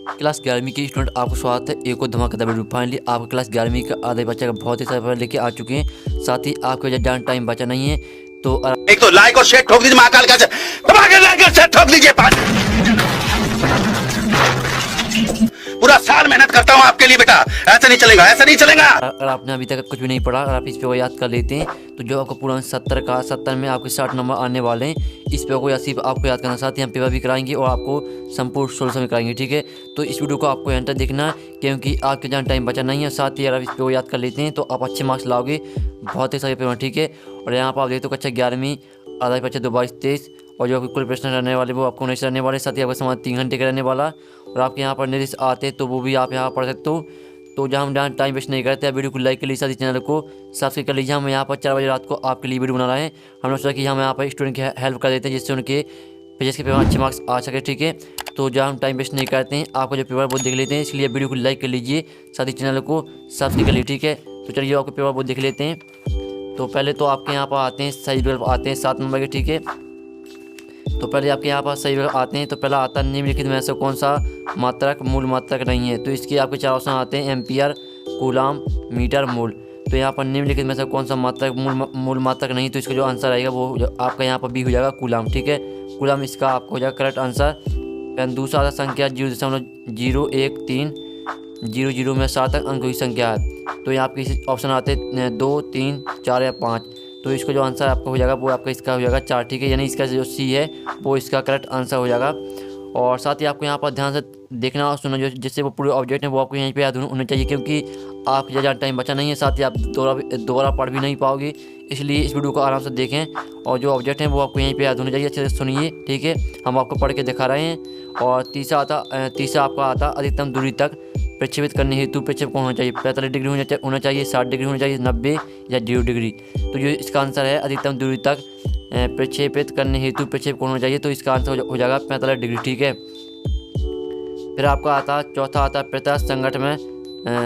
Class 11वीं के student आपको स्वागत है एक और धमाकेदार वीडियो। फाइनली आपको क्लास 11वीं का आधे बच्चे का बहुत ही सारे पेपर लेके आ चुके हैं। साथ ही आपके वजह जान टाइम बचा नहीं है, तो एक तो लाइक और शेयर ठोक दीजिए, महाकाल का लाइक और शेयर ठोक दीजिए। पूरा साल मेहनत करता हूँ आपके लिए बेटा, ऐसा नहीं चलेगा, ऐसा नहीं चलेगा। अगर आपने अभी तक कुछ भी नहीं पढ़ा, अगर आप इस पे को याद कर लेते हैं तो जो आपको पूरा 70 में आपके 60 नंबर आने वाले हैं। इस पे को या सिर्फ आपको याद करना, साथ ही हम पेपर भी कराएंगे और आपको संपूर्ण सोल्यूशन भी कराएंगे। ठीक है, तो इस वीडियो को आपको एंड तक देखना है क्योंकि आपके जहाँ टाइम बचा नहीं है। साथ ही अगर आप इस पे को याद कर लेते हैं तो आप अच्छे मार्क्स लाओगे, बहुत ही सारे पेपर। ठीक है, और यहाँ पर आप देखते हो कक्षा 11वीं आधा बच्चे 2 22 23 और जो कुल प्रश्न रहने वाले वो आपको नहीं रहने वाले। साथ ही आपका समाज 3 घंटे का रहने वाला। और आपके यहाँ पर निर्देश आते तो वो भी आप यहाँ पढ़ सकते हो। तो जहाँ हम टाइम वेस्ट नहीं करते, वीडियो को लाइक कर लीजिए, साथ ही चैनल को सब्सक्राइब कर लीजिए। हम यहाँ पर 4 बजे रात को आपके लिए वीडियो बना रहे हैं। हमने सोचा कि हम यहाँ पर स्टूडेंट की हेल्प कर देते हैं जिससे उनके फिजिक्स के पेपर अच्छे मार्क्स आ सके। ठीक है, तो जहाँ हम टाइम वेस्ट नहीं करते हैं, आपको जो पेपर वो देख लेते हैं, इसलिए वीडियो को लाइक कर लीजिए, साथ ही चैनल को सब्सक्राइब कर लीजिए। ठीक है, तो चलिए आपको पेपर वो देख लेते हैं। तो पहले तो आपके यहाँ पर आते हैं सही विकल्प आते हैं 7 नंबर के। ठीक है, तो पहले आपके यहाँ पर सही विकल्प आते हैं। तो पहला आता है निम्नलिखित में से कौन सा मात्रक मूल मात्रक नहीं है। तो इसके आपके 4 ऑप्शन आते हैं, एम्पियर, कूलाम, मीटर, मूल। तो यहाँ पर निम्नलिखित में से कौन सा मात्रक मूल मात्रक नहीं, तो इसका जो आंसर आएगा वो आपका यहाँ पर बी हो जाएगा, कूलाम। ठीक है, कूलाम इसका आपको हो जाएगा करेक्ट आंसर। दूसरा आता संख्या 0.013000 में 7 अंक की संख्या है। तो यहाँ आपके ऑप्शन आते हैं 2, 3, 4 या 5। तो इसका जो आंसर आपका हो जाएगा वो आपका इसका हो जाएगा 4। ठीक है, यानी इसका जो सी है वो इसका करेक्ट आंसर हो जाएगा। और साथ ही आपको यहाँ पर ध्यान से देखना और सुनना, जो जिससे वो पूरे ऑब्जेक्ट हैं वो आपको यहीं पे याद होने चाहिए, क्योंकि आप ज़्यादा टाइम बचा नहीं है। साथ ही आप दोबारा पढ़ भी नहीं पाओगे, इसलिए इस वीडियो को आराम से देखें और जो ऑब्जेक्ट हैं वो आपको यहीं पे याद होने चाहिए। अच्छे से सुनिए। ठीक है, हम आपको पढ़ के दिखा रहे हैं। और तीसरा आपका आता अधिकतम दूरी तक प्रक्षेपित करने हेतु प्रक्षेप कौन होना चाहिए। 45 डिग्री होना चाहिए, 60 डिग्री होना चाहिए, 90 या 0 डिग्री। तो जो इसका आंसर है अधिकतम दूरी तक प्रक्षेपित करने हेतु प्रक्षेप कौन होना चाहिए, तो इसका आंसर हो जाएगा 45 डिग्री। ठीक है, फिर आपका आता चौथा आता है प्रत्यास्थ संगठन में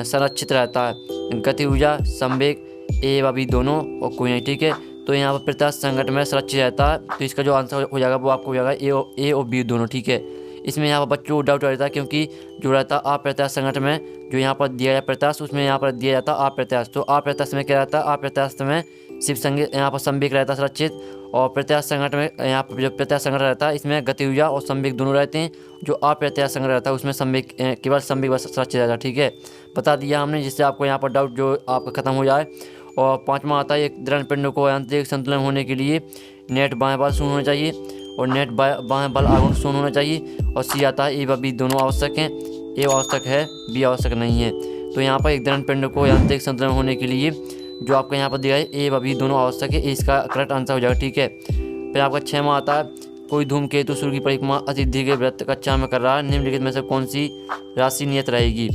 संरक्षित रहता है गति ऊर्जा संवेग ए व बी दोनों और कोई नहीं। ठीक है, तो यहाँ पर प्रत्यास्थ संगठन में संरक्षित रहता है, तो इसका जो आंसर हो जाएगा वो आपको हो जाएगा ए और बी दोनों। ठीक है, इसमें यहाँ पर बच्चों को डाउट रहता है क्योंकि जो रहता है अप्रत्यास्थ संगठन में जो यहाँ पर दिया जाए प्रत्यास्थ, उसमें यहाँ पर दिया जाता है अप्रत्यास्थ। तो अप्रत्यास्थ में क्या रहता है, अप्रत्यास्थ में सिर्फ यहाँ पर संवेग रहता है सुरक्षित, और प्रत्यास्थ संगठन में यहाँ पर जो प्रत्यास्थ संगठन रहता है इसमें गति ऊर्जा और संवेग दोनों रहते हैं। जो अप्रत्यास्थ संगठन रहता है उसमें संवेग केवल संवेग बस सुरक्षित रहता है। ठीक है, बता दिया हमने, जिससे आपको यहाँ पर डाउट जो आपका खत्म हो जाए। और पाँचवा आता है एक दृढ़ पिंड को यांत्रिक संतुलन होने के लिए नेट बाएं बल शून्य होना चाहिए और नेट बाएं बल आघूर्ण शून्य होना चाहिए। और सी आता है ए व बी दोनों आवश्यक हैं, ए आवश्यक है, बी आवश्यक नहीं है। तो यहाँ पर एक दृढ़ पिंड को यांत्रिक संतुलन होने के लिए जो आपका यहाँ पर दिया है ए व बी दोनों आवश्यक है, इसका करेक्ट आंसर हो जाएगा। ठीक है, फिर आपका 6वां आता है कोई धूमकेतु सूर्य की परिक्रमा अति दीर्घ वृत्त कक्षा में कर रहा है, निम्नलिखित में से कौन सी राशि नियत रहेगी।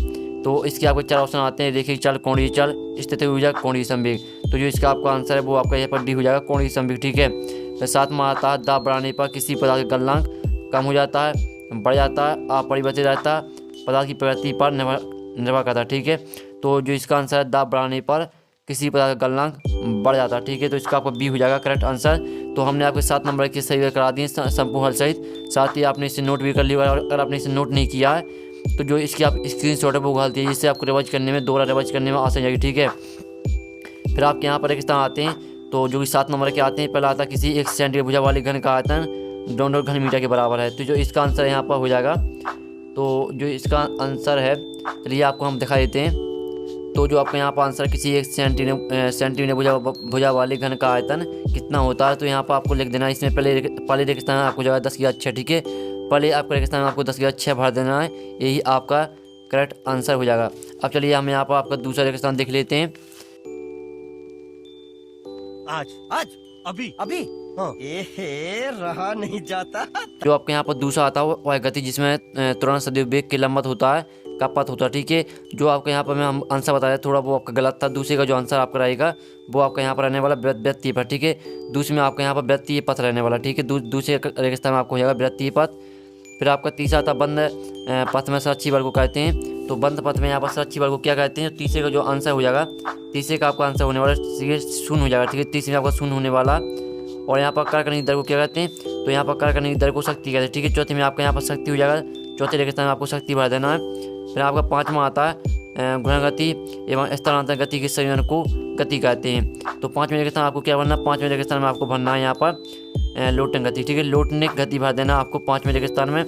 तो इसके आपको 4 ऑप्शन आते हैं, रेखिक चल, कोणीय चल, स्थिति ऊर्जा, कोणीय संवेग। तो जो इसका आपका आंसर है वो आपका यहाँ पर डी हो जाएगा, कोणीय संवेग। ठीक है, फिर 7वां आता है दाब बढ़ाने पर किसी पदार्थ का गलनांक कम हो जाता है, बढ़ जाता है, अपरिवर्तित रहता है, पदार्थ की प्रवृत्ति पर निर्भर करता है। ठीक है, तो जो इसका आंसर है दाब बढ़ाने पर किसी पदार्थ का गलनांक बढ़ जाता है। ठीक है, तो इसका आपको बी हो जाएगा करेक्ट आंसर। तो हमने आपको 7 नंबर की सही करा दिए संपूर्ण हल सहित, साथ ही आपने इसे नोट भी कर लिया। और अगर आपने इसे नोट नहीं किया है तो जो इसकी आप स्क्रीनशॉट है वो उखाल दिए, जिससे आपको रिवाइज करने में दोबारा रिवाइज करने में आसान जाएगी। ठीक है, फिर आपके यहाँ पर एक स्थान आते हैं, तो जो कि 7 नंबर के आते हैं। पहला आता किसी 1 सेंटीमीटर भुजा वाले घन का आयतन 2 घन मीटर के बराबर है। तो जो इसका आंसर यहाँ पर हो जाएगा, तो जो इसका आंसर है चलिए आपको हम दिखा देते हैं। तो जो आपका यहाँ पर आंसर किसी 1 सेंटीमीटर भुजा वाले घन का आयतन कितना होता है, तो यहाँ पर आपको लिख देना है। इसमें पहले रेगिस्तान आपको जाएगा 10/6। ठीक है, पहले आपका रेगिस्तान में आपको 10/6 भर देना है, यही आपका करेक्ट आंसर हो जाएगा। अब चलिए हम यहाँ पर आपका दूसरा रेगिस्तान देख लेते हैं। आज अभी अभी हाँ। रहा नहीं जाता। जो आपके यहाँ पर दूसरा आता है वह गति जिसमें तुरंत सदैव वेग के लंबवत होता है का पथ होता है। ठीक है, जो आपके यहाँ पर मैं आंसर बताया थोड़ा वो आपका गलत था। दूसरे का जो आंसर आपका रहेगा वो आपका यहाँ पर रहने वाला वृत्तीय पथ। ठीक है, दूसरे में आपका यहाँ पर वृत्तीय पथ रहने वाला। ठीक है, दूसरे रेगिस्तान में आपको हो जाएगा वृत्तीय पथ। फिर आपका तीसरा था बंद पथ में संरक्षी बल को कहते हैं। तो बंद पथ में यहाँ पर संरक्षी बल को क्या कहते हैं। तीसरे का जो आंसर हो जाएगा, तीसरे का आपका आंसर होने वाला शून्य हो जाएगा। ठीक है, तीसरे में आपका शून्य होने वाला। और यहाँ पर कर्कनिक दर को क्या कहते हैं, तो यहाँ पर कर्कनिक दर को शक्ति कहते हैं। ठीक है, चौथे में आपका यहाँ पर शक्ति हो जाएगा चौथे रेगिस्तान में आपको शक्ति भर देना है। फिर आपका 5वां आता है घुड़ागति एवं स्थानांतर गति के संयोजन को गति कहते हैं। तो 5वें रेगिस्तान आपको क्या भरना है, 5वें रेगिस्तान में आपको भरना है यहाँ पर लोटन गति, ठीक है, लोटने गति भर देना आपको 5वें रेगिस्तान में।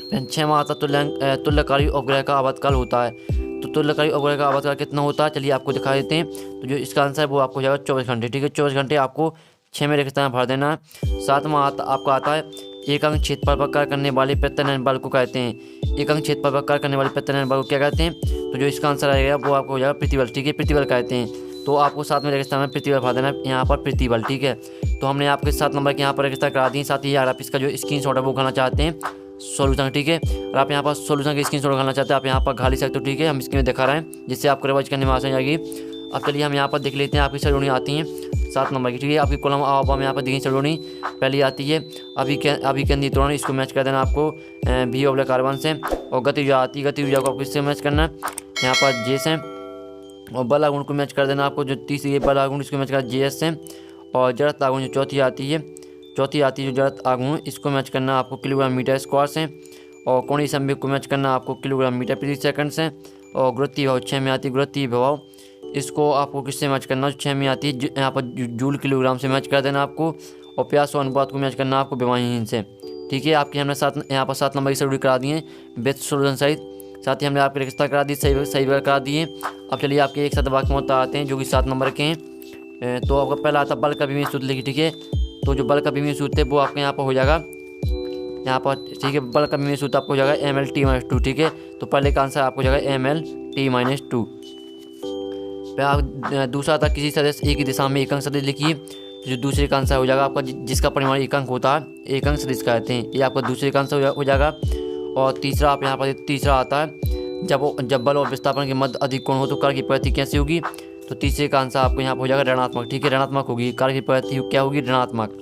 फिर 6वां आता तुल्यकारी उपग्रह का आपातकाल होता है। तो तुल्यकारी उपग्रह का आपातकाल कितना होता है, चलिए आपको दिखा देते हैं। तो जो इसका आंसर है वो आपको हो जाएगा 24 घंटे, ठीक है, 24 घंटे आपको 6वें रेगिस्तान में भर देना है। 7वां आपका आता है एक अंक क्षेत्रफल पर कार्य करने वाले प्रत्यानयन बल को कहते हैं। एक अंक क्षेत्रफल पर कार्य करने वाले प्रत्यानयन बल को क्या कहते हैं, तो जो इसका आंसर आएगा वो आपको हो जाएगा प्रतिबल, ठीक है, प्रतिबल कहते हैं। तो आपको 7वें रेगिस्तान में प्रतिबल भर देना है यहाँ पर प्रतिबल, ठीक है। तो हमने आपके 7 नंबर के यहाँ पर रेगिस्तान करा दिए। साथ ही अगर आप इसका जो स्क्रीनशॉट है वो खाना चाहते हैं सोल्यूशन, ठीक है, और आप यहाँ पर सोल्यूशन के स्क्रीनशॉट खाना चाहते हैं आप यहाँ पर खा ले सकते हो, ठीक है, हम इसमें दिखा रहे हैं जिससे आपको रिवाइज करने में आसान जाएगी। अब चलिए हम यहाँ पर देख लेते हैं आपकी सलोनी आती हैं 7 नंबर की, ठीक है। आपकी कॉलम आप यहाँ पर देखिए सलोनी पहली आती है अभिकेंद्री त्वरण, इसको मैच कर देना आपको V/R1 से। और गति ऊर्जा आती है, गति ऊर्जा को आपको इससे मैच करना है यहाँ पर J से। और बल आघूर्ण को मैच कर देना आपको, जो तीसरी बल आघूर्ण इसको मैच करना JS से। और जड़त आघूर्ण जो चौथी आती है जो जड़त आघूर्ण इसको मैच करना आपको किलोग्राम मीटर स्क्वायर से। और कोणीय संवेग को मैच करना आपको किलोग्राम मीटर प्रति सेकंड से। और गुरुत्वीय प्रभाव 6 में आती है, गुरुत्वीय प्रभाव इसको आपको किससे मैच करना, 6 में आती है यहाँ पर जूल किलोग्राम से मैच कर देना आपको। और प्यास अनुपात को मैच करना आपको विभाजन से, ठीक है। आपकी हमने यहाँ पर 7 नंबर की शेड्यूल करा दिए बेस्ट सोल्यूशन सहित। साथ ही हमने आपके रेगिस्तान करा दी, सही करा दिए। अब चलिए आपके एक साथ वाक्य में आते हैं जो कि 7 नंबर के हैं। तो आपका पहला आता है बल का विमीय सूत्र लिखिए, ठीक है। तो जो बल का विमीय सूत्र है वो आपके यहाँ पर हो जाएगा यहाँ पर, ठीक है, बल का विमीय सूत्र आपको हो जाएगा ML/T-2, ठीक है। तो पहले का आंसर आपको हो जाएगा ML/T-2। फिर आप दूसरा था किसी सदस्य एक ही दिशा में एक अंक सदिश लिखिए। जो दूसरे का आंसर हो जाएगा आपका जिसका परिमाण एक अंक होता है एक अंक सदिश कहते हैं, ये आपका दूसरे का आंसर हो जाएगा। और तीसरा आप यहाँ पर तीसरा आता है जब बल और विस्थापन के मध्य अधिक कोण हो तो कार्य की प्रगति कैसी होगी। तो तीसरे का आंसर आपको यहाँ पर हो जाएगा ऋणात्मक, ठीक है, ऋणात्मक होगी, कार्य की प्रगति क्या होगी, ऋणात्मक।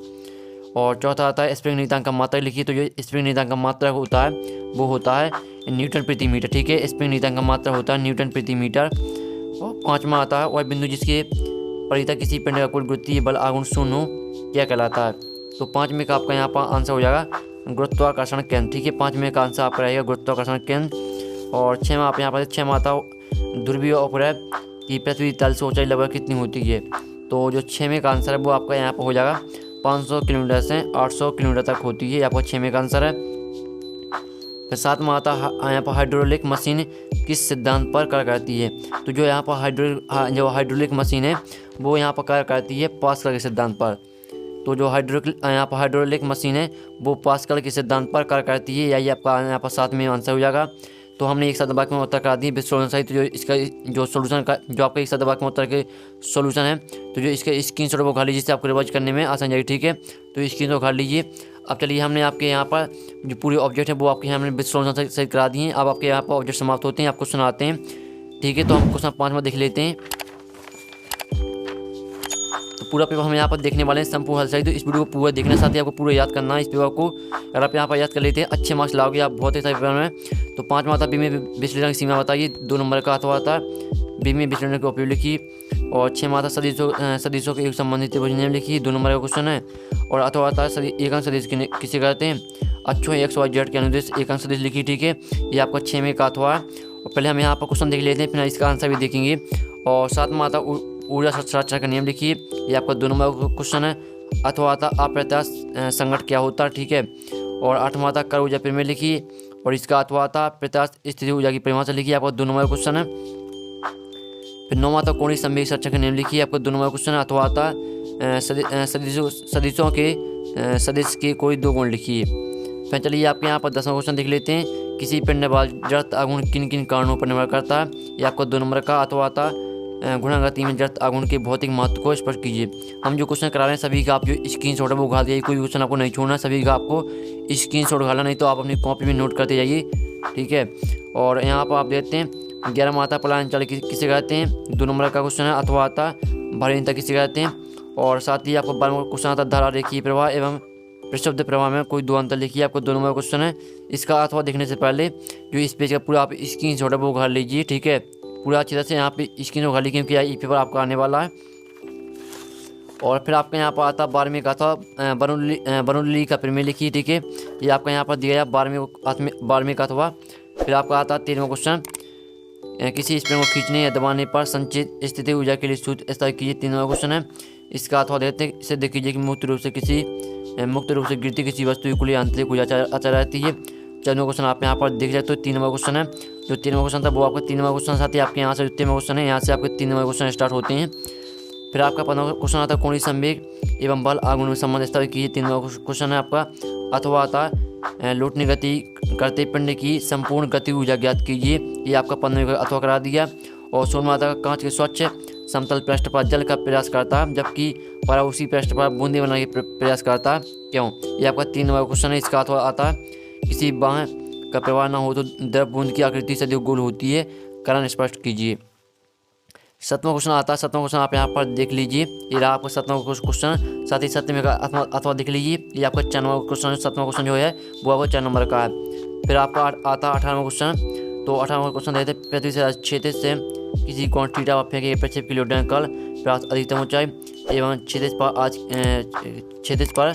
और चौथा आता है स्प्रिंग नियतांक का मात्रक लिखिए। तो जो स्प्रिंग नियतांक का मात्रक होता है वो होता है न्यूटन प्रति मीटर, ठीक है, स्प्रिंग नियतांक का मात्रक होता है न्यूटन प्रति मीटर। और 5वां आता है वह बिंदु जिसके परितः किसी पिंड का कुल गुरुत्वीय बल आघूर्ण शून्य हो क्या कहलाता है। तो 5वें का आपका यहाँ पर आंसर हो जाएगा गुरुत्वाकर्षण केंद्र, ठीक है, 5वें का आंसर आपका रहेगा गुरुत्वाकर्षण केंद्र। और 6वां आप यहाँ पर 6वां आता ध्रुवीय उपग्रह की पृथ्वी तल से ऊंचाई लगभग कितनी होती है। तो जो 6वें का आंसर है वो आपका यहाँ पर हो जाएगा 500 किलोमीटर से 800 किलोमीटर तक होती है, ये आपका 6वें का आंसर है। फिर 7वां आता यहाँ पर हाइड्रोलिक मशीन किस सिद्धांत पर कार्य करती है। तो जो यहाँ पर हाइड्रोलिक मशीन है वो यहाँ पर कार्य करती है पास्कल के सिद्धांत पर। तो जो यहाँ पर हाइड्रोलिक मशीन है वो पास्कल के सिद्धांत पर कार्य करती है, यही आपका यहाँ पर 7वें आंसर हो जाएगा। तो हमने एक साथ वाक्य में उत्तर करा दिए सोल्यूशन सहित। तो जो इसका जो सोल्यूशन का जो आपका एक साथ वाक्य में उत्तर के सोल्यूशन है तो जो इसके स्क्रीनशॉट वो खा लीजिए जिससे आपको रिवाइज करने में आसान जाएगी, ठीक है। तो स्क्रीनशॉट खा लीजिए। अब चलिए हमने आपके यहाँ पर जो पूरे ऑब्जेक्ट है वो आपके यहाँ हमने सोल्यूशन सहित करा दिए हैं। अब आपके यहाँ पर ऑब्जेक्ट समाप्त होते हैं, आपको सुनाते हैं, ठीक है। तो हम क्वेश्चन 5 में देख लेते हैं। तो पूरा पेपर हम यहाँ पर देखने वाले हैं संपूर्ण हल सही। तो इस वीडियो को पूरा देखने साथ ही आपको पूरा याद करना है इस पेपर को। अगर आप यहाँ पर याद कर लेते हैं अच्छे मार्क्स लाओगे आप बहुत ही सही पेपर में। तो 5वां आता विमीय विश्लेषण की सीमा बताइए, 2 नंबर का अथवा आता विमीय विश्लेषण का उपयोग लिखिए। और 6वां आता सदिशों के एक संबंधित त्रिभुज नियम लिखिए, 2 नंबर का क्वेश्चन है। और अथवा आता एक अंक सदिश किसे कहते हैं, अक्षों XYZ के अनुदेश एक अंक सदिश लिखिए, ठीक है, ये आपका 6वें का अथवा है। और पहले हम यहाँ पर क्वेश्चन देख लेते हैं फिर इसका आंसर भी देखेंगे। और 7वां आता ऊर्जा संरक्षण का नियम लिखिए, ये आपका 2 नंबर का क्वेश्चन है। अथवा आता अप्रत्याश संकट क्या होता है, ठीक है। और 8वां आता कर ऊर्जा प्रमेय लिखिए और इसका अथवा आता प्रत्याश स्थिति ऊर्जा की परिभाषा लिखिए, आपका 2 नंबर का क्वेश्चन है। फिर 9वां आता कोणीय संवेग संरक्षण का नियम लिखिए, आपका 2 नंबर का क्वेश्चन है। अथवा आता सदिशों के सदिश के कोई 2 गुण लिखिए। फिर चलिए आपके यहाँ पर 10वां क्वेश्चन देख लेते हैं, किसी पिंड वाल जड़त्व आघूर्ण किन किन कारणों पर निर्भर करता है, ये आपका 2 नंबर का अथवा आता गुणागति में जड़त्व आघूर्ण के भौतिक महत्व को स्पष्ट कीजिए। हम जो क्वेश्चन करा रहे हैं सभी का आप जो स्क्रीनशॉट है वो उठा दिए, कोई क्वेश्चन आपको नहीं छोड़ना, सभी का आपको स्क्रीनशॉट उठाना, नहीं तो आप अपनी कॉपी में नोट करते जाइए, ठीक है। और यहाँ पर आप देखते हैं 11वां आता पलायन किसे कहते हैं, 2 नंबर का क्वेश्चन है। अथवा आता भारीता किसे कहते हैं। और साथ ही आपको 12वां क्वेश्चन आता धारा रेखीय प्रवाह एवं प्रशुद्ध प्रवाह में कोई 2 अंतर लिखिए, आपको 2 नंबर का क्वेश्चन है। इसका अथवा देखने से पहले जो इस पेज का पूरा आप स्क्रीनशॉट है वो उठा लीजिए, ठीक है, पूरा अच्छी तरह से यहाँ पे स्क्रीन उठा लीजिए क्योंकि ये पेपर आपका आने वाला है। और फिर आपका यहाँ पर आता 12वीं का अथवा बर्नौली का प्रीमियर लिखिए, ठीक है। ये आपका यहाँ पर दिया है 12वीं का अथवा। फिर आपका आता 13वां क्वेश्चन, किसी स्प्रिंग को खींचने या दबाने पर संचित स्थिति ऊर्जा के लिए सूत्र स्थापित कीजिए। 3वां क्वेश्चन है, इसका अथवा देते हैं, इसे देखिए कि मुक्त रूप से गिरती किसी वस्तु की कुल आंतरिक ऊर्जा अचल रहती है। 4वां क्वेश्चन आप यहाँ पर देख सकते हो। 3वां क्वेश्चन है, जो 3वां क्वेश्चन था वो आपका 3वां क्वेश्चन साथ ही आपके यहाँ से जो 3वां क्वेश्चन है, यहाँ से आपके 3वां क्वेश्चन स्टार्ट होते हैं। फिर आपका 15वां क्वेश्चन आता है, कोणीय संवेग एवं बल आगमन संबंध स्थापित कीजिए। 3वां क्वेश्चन है आपका, अथवा आता है, लौटने गति करते पिंड की संपूर्ण गति ऊर्जा ज्ञात कीजिए। ये आपका 15वें का अथवा करा दिया। और 16वां आता है, कांच के स्वच्छ समतल पृष्ठ पर जल का प्रयास करता है जबकि पारा उसी पृष्ठ पर बूंदे बनाने का प्रयास करता है, क्यों? ये आपका 3वां क्वेश्चन है। इसका अथवा आता है, किसी बाह का प्रवाह न हो तो द्रव बूंद की आकृति से गोल होती है, कारण स्पष्ट कीजिए। 7वां क्वेश्चन आता है। 7वां क्वेश्चन आप यहाँ पर देख लीजिए, ये रहा आपका 7वां क्वेश्चन। साथ ही 7वें का अथवा देख लीजिए, ये आपका 4वां क्वेश्चन। 7वां क्वेश्चन जो है वो आपका 4 नंबर का है। फिर आपका आता 18वां क्वेश्चन। तो 18वां क्वेश्चन देते, पृथ्वी से क्षैतिज से किसी कोण थीटा पर फेंके प्रक्षेप के लिए उड्डयन काल प्राप्त अधिकतम ऊंचाई एवं क्षैतिज पर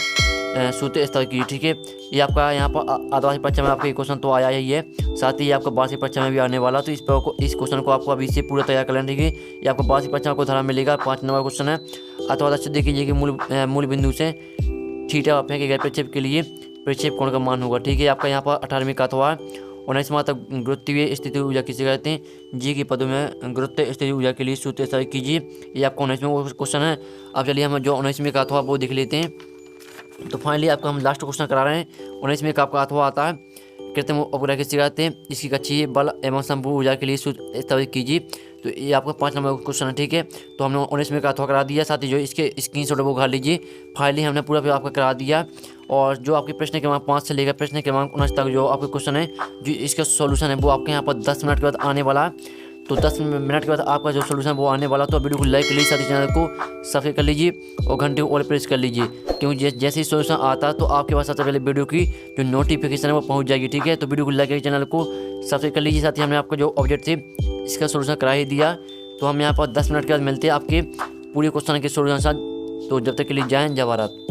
सूत्र स्थापित कीजिए, ठीक है। ये आपका यहाँ पर आदिवासी परीक्षा में आपका क्वेश्चन तो आया ही है, साथ ही आपका वार्षिक परीक्षा में भी आने वाला, तो इस क्वेश्चन को आपको अभी से पूरा तैयार कर लेना, ठीक है। ये आपको वार्षिक परीक्षा को धारा मिलेगा। 5 नंबर क्वेश्चन है। अथवा दक्षिण देख लीजिए कि मूल बिंदु से थीटा फेंके गए प्रक्षेप के लिए प्रक्षेप कोण का मान होगा, ठीक है। आपका यहाँ पर 18वीं का अथवा। 19वां तक गुरुत्वीय स्थिति ऊर्जा किसे कहते हैं? जी के पदों में गुरुत्वीय स्थिति ऊर्जा के लिए सूत्र स्थापित कीजिए। ये आपका 19वां क्वेश्चन है। अब चलिए हम जो 19वीं का अथवा वो देख लेते हैं। तो फाइनली आपका हम लास्ट क्वेश्चन करा रहे हैं। 19वीं का आपका अथवा आता है, कृत्रिम उपग्रह किसे कहते हैं? इसकी कक्षीय बल एवं संपूर्ण ऊर्जा के लिए सूत्र स्थापित कीजिए। तो ये आपका 5 नंबर क्वेश्चन है, ठीक है। तो हमने 19वीं का अथवा करा दिया, साथ ही जो इसके स्क्रीनशॉट वो उठा लीजिए। फाइनली हमने पूरा पे आपका करा दिया। और जो आपके प्रश्न क्रमांक 5 से लेकर प्रश्न क्रमांक 19 तक जो आपके क्वेश्चन है, जो इसका सॉल्यूशन है वो आपके यहाँ पर 10 मिनट के बाद आने वाला है। तो 10 मिनट के बाद आपका जो सोल्यूशन वो आने वाला, तो वीडियो को लाइक कर लीजिए, साथ ही चैनल को सब्सक्राइब कर लीजिए और घंटे को ऑल प्रेस कर लीजिए, क्योंकि जैसे ही सोल्यूशन आता है तो आपके पास सबसे पहले वीडियो की जो नोटिफिकेशन है वो पहुंच जाएगी, ठीक है। तो वीडियो को लाइक करके चैनल को सब्सक्राइब कर लीजिए। साथ ही हमने आपको जो ऑब्जेक्ट थे इसका सोल्यूशन करा ही दिया। तो हम यहाँ पर 10 मिनट के बाद मिलते हैं आपके पूरे क्वेश्चन के सोल्यूशन साथ। तो जब तक के लिए जय हिंद, जय भारत।